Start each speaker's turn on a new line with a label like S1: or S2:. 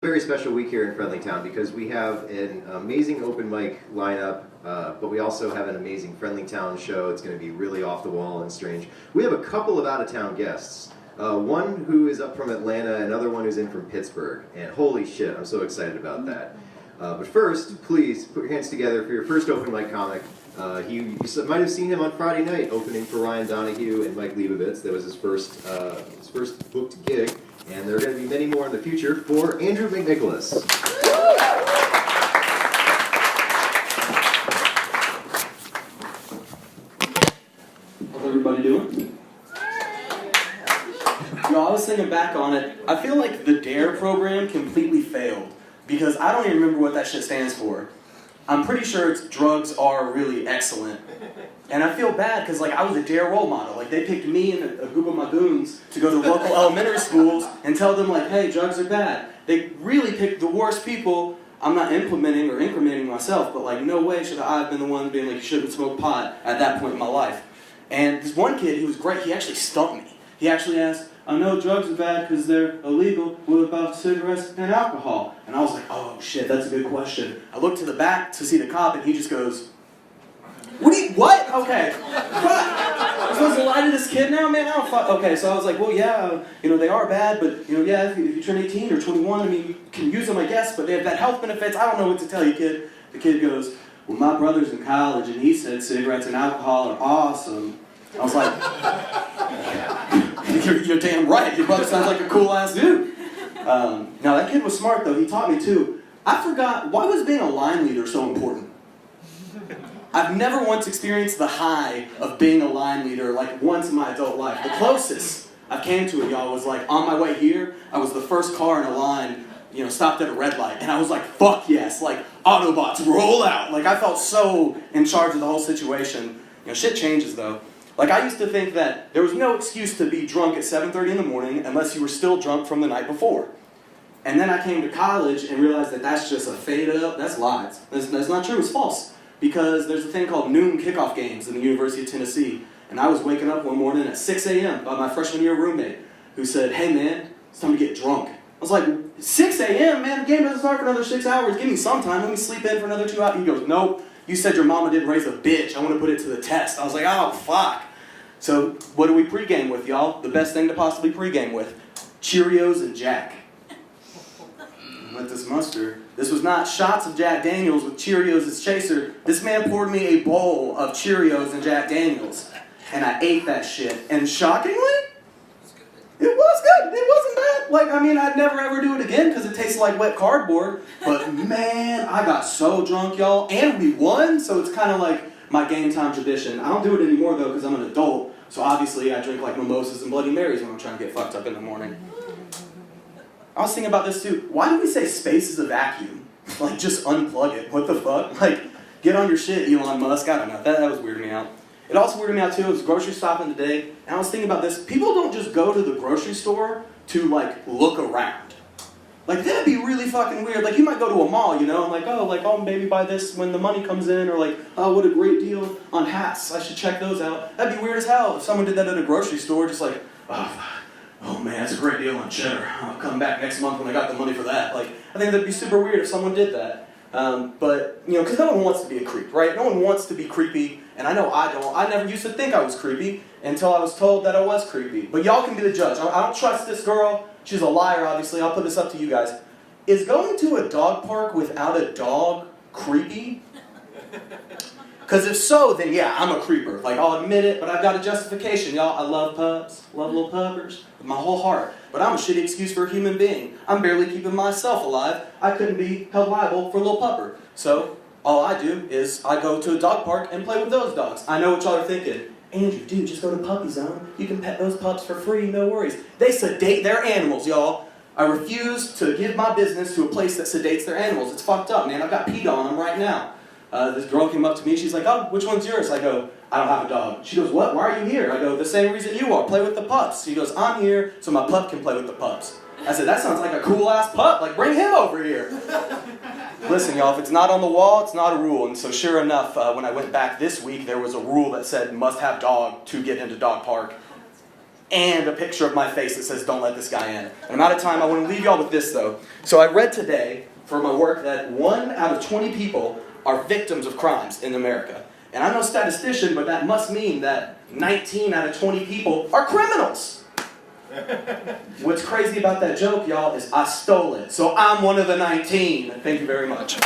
S1: Very special week here in Friendly Town because we have an amazing open mic lineup, but we also have an amazing Friendly Town show. It's going to be really off the wall and strange. We have a couple of out-of-town guests. One who is up from Atlanta, another one who's in from Pittsburgh, and holy shit, I'm so excited about that. But first, please put your hands together for your first open mic comic. You might have seen him on Friday night opening for Ryan Donahue and Mike Leibovitz. That was his first booked gig. And there are going to be many more in the future for Andrew McNicholas.
S2: How's everybody doing? Yo, I was thinking back on it. I feel like the D.A.R.E program completely failed because I don't even remember what that shit stands for. I'm pretty sure it's drugs are really excellent. And I feel bad because I was a D.A.R.E role model. They picked me and a group of my goons to go to local elementary schools and tell them hey, drugs are bad. They really picked the worst people. I'm not implementing or incrementing myself, but no way should I have been the one being you shouldn't smoke pot at that point in my life. And this one kid, he was great, he actually stumped me. He actually asked, I know drugs are bad because they're illegal. What about cigarettes and alcohol? And I was like, oh shit, that's a good question. I looked to the back to see the cop and he just goes, what? Okay. What? I'm supposed to lie to this kid now, man? Okay, so I was like, well, yeah, they are bad, but, yeah, if you turn 18 or 21, you can use them, I guess, but they have bad health benefits. I don't know what to tell you, kid. The kid goes, well, my brother's in college, and he said cigarettes and alcohol are awesome. I was like, you're damn right. Your brother sounds like a cool-ass dude. Now, that kid was smart, though. He taught me, too. I forgot, why was being a line leader so important? I've never once experienced the high of being a line leader once in my adult life. The closest I came to it, y'all, was on my way here, I was the first car in a line, stopped at a red light, and I was like, fuck yes, Autobots, roll out. I felt so in charge of the whole situation. Shit changes, though. I used to think that there was no excuse to be drunk at 7:30 in the morning unless you were still drunk from the night before. And then I came to college and realized that that's just a fade up, that's lies. That's not true, it's false. Because there's a thing called noon kickoff games in the University of Tennessee. And I was waking up one morning at 6 a.m. by my freshman year roommate who said, hey man, it's time to get drunk. I was like, 6 a.m., man, the game doesn't start for another 6 hours. Give me some time, let me sleep in for another 2 hours. He goes, nope, you said your mama didn't raise a bitch. I want to put it to the test. I was like, oh, fuck. So what do we pregame with, y'all? The best thing to possibly pregame with. Cheerios and Jack. Let this muster. This was not shots of Jack Daniels with Cheerios as chaser. This man poured me a bowl of Cheerios and Jack Daniels. And I ate that shit. And shockingly, it was good. It wasn't bad. I'd never ever do it again because it tasted like wet cardboard. But man, I got so drunk, y'all. And we won, so it's kind of like my game time tradition. I don't do it anymore, though, because I'm an adult. So obviously I drink mimosas and Bloody Marys when I'm trying to get fucked up in the morning. I was thinking about this too. Why do we say space is a vacuum? Just unplug it. What the fuck? Get on your shit, Elon Musk. I don't know. That was weirding me out. It also weirded me out too. I was grocery shopping today, and I was thinking about this. People don't just go to the grocery store to look around. That'd be really fucking weird. You might go to a mall, and oh, maybe buy this when the money comes in, or oh, what a great deal on hats. I should check those out. That'd be weird as hell if someone did that at a grocery store, just oh man, that's a great deal on cheddar. I'll come back next month when I got the money for that. I think that'd be super weird if someone did that. But, because no one wants to be a creep, right? No one wants to be creepy, and I know I don't. I never used to think I was creepy until I was told that I was creepy. But y'all can be the judge. I don't trust this girl. She's a liar, obviously. I'll put this up to you guys. Is going to a dog park without a dog creepy? Because if so, then yeah, I'm a creeper. I'll admit it, but I've got a justification, y'all. I love pups, love little puppers, with my whole heart. But I'm a shitty excuse for a human being. I'm barely keeping myself alive. I couldn't be held liable for a little pupper. So, all I do is I go to a dog park and play with those dogs. I know what y'all are thinking. Andrew, dude, just go to Puppy Zone. You can pet those pups for free, no worries. They sedate their animals, y'all. I refuse to give my business to a place that sedates their animals. It's fucked up, man. I've got PETA on them right now. This girl came up to me, she's like, oh, which one's yours? I go, I don't have a dog. She goes, what? Why are you here? I go, the same reason you are, play with the pups. She goes, I'm here so my pup can play with the pups. I said, that sounds like a cool-ass pup. Bring him over here. Listen, y'all, if it's not on the wall, it's not a rule. And so sure enough, when I went back this week, there was a rule that said must have dog to get into dog park. and a picture of my face that says, "Don't let this guy in." And I'm out of time. I want to leave y'all with this, though. So I read today for my work that 1 out of 20 people are victims of crimes in America. And I'm no statistician, but that must mean that 19 out of 20 people are criminals. What's crazy about that joke, y'all, is I stole it. So I'm one of the 19. Thank you very much.